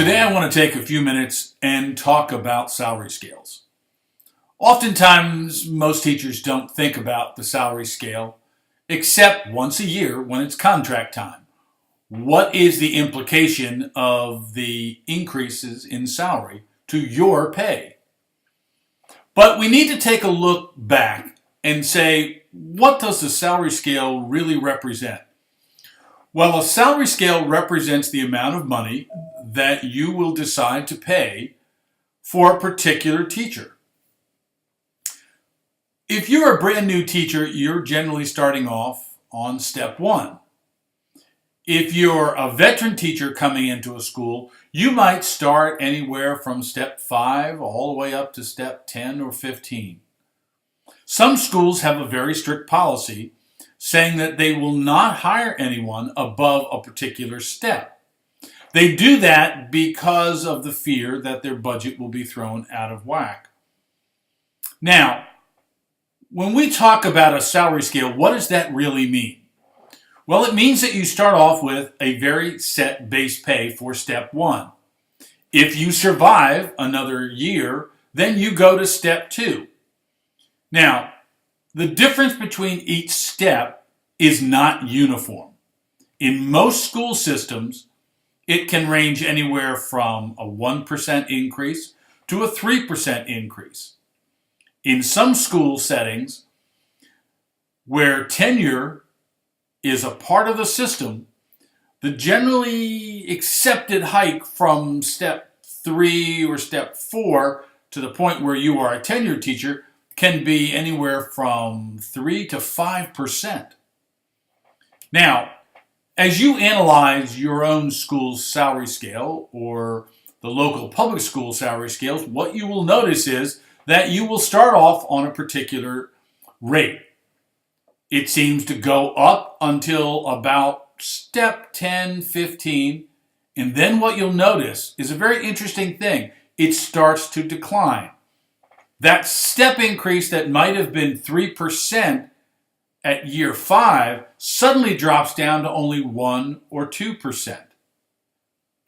Today I want to take a few minutes and talk about salary scales. Oftentimes, most teachers don't think about the salary scale except once a year when it's contract time. What is the implication of the increases in salary to your pay? But we need to take a look back and say, what does the salary scale really represent? Well, a salary scale represents the amount of money that you will decide to pay for a particular teacher. If you're a brand new teacher, you're generally starting off on step one. If you're a veteran teacher coming into a school, you might start anywhere from step 5 all the way up to step 10 or 15. Some schools have a very strict policy saying that they will not hire anyone above a particular step. They do that because of the fear that their budget will be thrown out of whack. Now, when we talk about a salary scale, what does that really mean? Well, it means that you start off with a very set base pay for step 1. If you survive another year, then you go to step 2. Now, the difference between each step is not uniform. In most school systems, it can range anywhere from a 1% increase to a 3% increase. In some school settings where tenure is a part of the system, the generally accepted hike from step 3 or step 4 to the point where you are a tenured teacher can be anywhere from 3 to 5%. Now, as you analyze your own school's salary scale or the local public school salary scales, what you will notice is that you will start off on a particular rate. It seems to go up until about step 10, 15, and then what you'll notice is a very interesting thing. It starts to decline. That step increase that might have been 3% at year 5 suddenly drops down to only 1 or 2%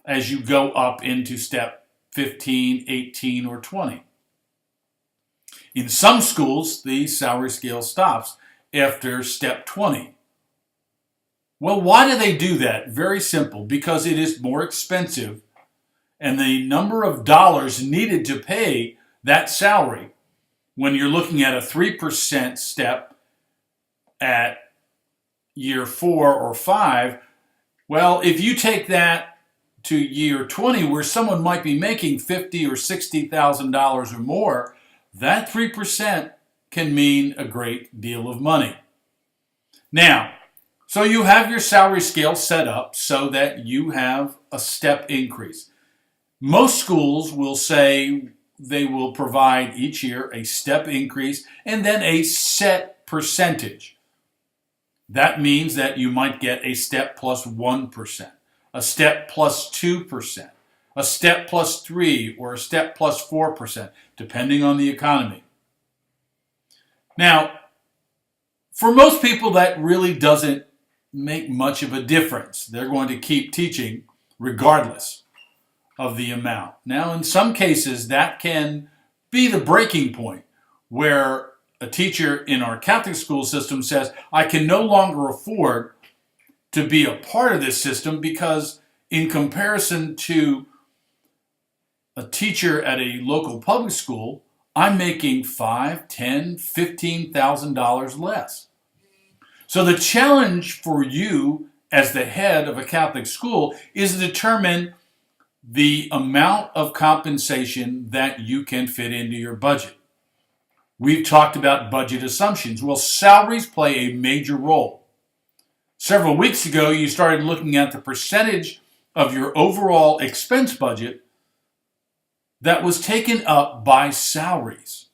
as you go up into step 15, 18, or 20. In some schools, the salary scale stops after step 20. Well, why do they do that? Very simple, because it is more expensive and the number of dollars needed to pay that salary when you're looking at a 3% step at year 4 or 5, well, if you take that to year 20 where someone might be making $50,000 or $60,000 or more, that 3% can mean a great deal of money. Now, so you have your salary scale set up so that you have a step increase. Most schools will say they will provide each year a step increase and then a set percentage. That means that you might get a step plus 1%, a step plus 2%, a step plus 3%, or a step plus 4%, depending on the economy. Now, for most people, that really doesn't make much of a difference. They're going to keep teaching regardless of the amount. Now, in some cases, that can be the breaking point where a teacher in our Catholic school system says, I can no longer afford to be a part of this system because in comparison to a teacher at a local public school, I'm making $5,000, $10,000, $15,000 less. So the challenge for you as the head of a Catholic school is to determine the amount of compensation that you can fit into your budget. We've talked about budget assumptions. Well, salaries play a major role. Several weeks ago, you started looking at the percentage of your overall expense budget that was taken up by salaries.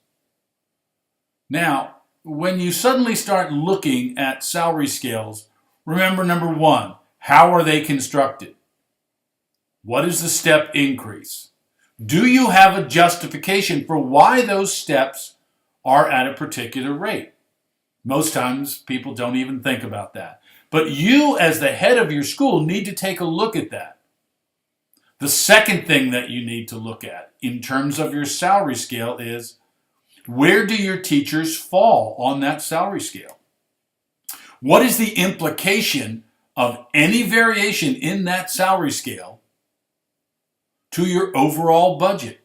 Now, when you suddenly start looking at salary scales, remember number 1, how are they constructed? What is the step increase? Do you have a justification for why those steps are at a particular rate? Most times people don't even think about that. But you as the head of your school need to take a look at that. The second thing that you need to look at in terms of your salary scale is, where do your teachers fall on that salary scale? What is the implication of any variation in that salary scale to your overall budget?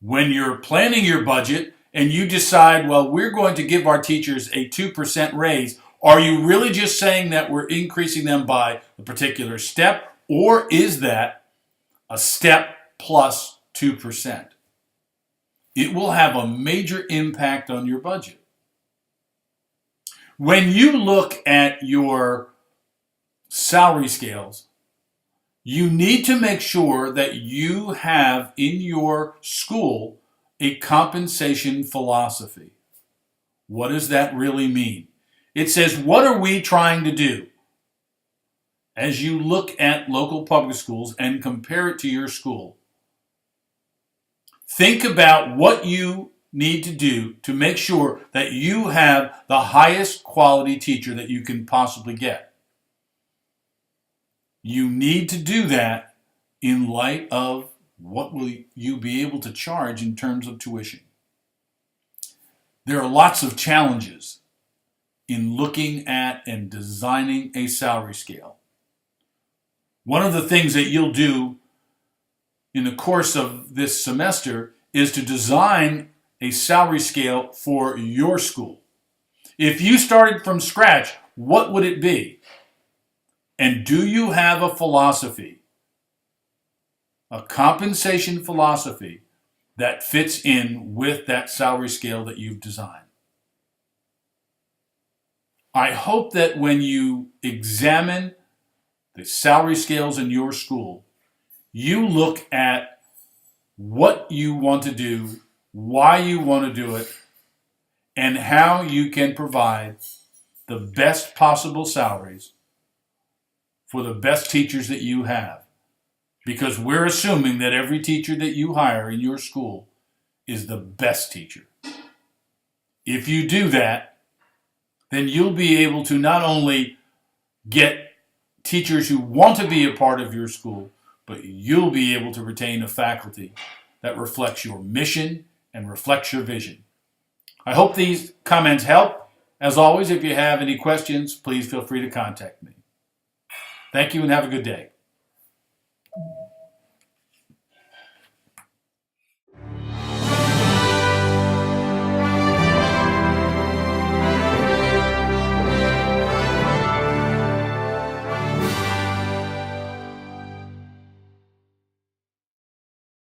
When you're planning your budget and you decide, well, we're going to give our teachers a 2% raise, are you really just saying that we're increasing them by a particular step, or is that a step plus 2%? It will have a major impact on your budget. When you look at your salary scales, you need to make sure that you have in your school a compensation philosophy. What does that really mean? It says, what are we trying to do? As you look at local public schools and compare it to your school, think about what you need to do to make sure that you have the highest quality teacher that you can possibly get. You need to do that in light of what will you be able to charge in terms of tuition. There are lots of challenges in looking at and designing a salary scale. One of the things that you'll do in the course of this semester is to design a salary scale for your school. If you started from scratch, what would it be? And do you have a philosophy, a compensation philosophy that fits in with that salary scale that you've designed? I hope that when you examine the salary scales in your school, you look at what you want to do, why you want to do it, and how you can provide the best possible salaries for the best teachers that you have. Because we're assuming that every teacher that you hire in your school is the best teacher. If you do that, then you'll be able to not only get teachers who want to be a part of your school, but you'll be able to retain a faculty that reflects your mission and reflects your vision. I hope these comments help. As always, if you have any questions, please feel free to contact me. Thank you and have a good day.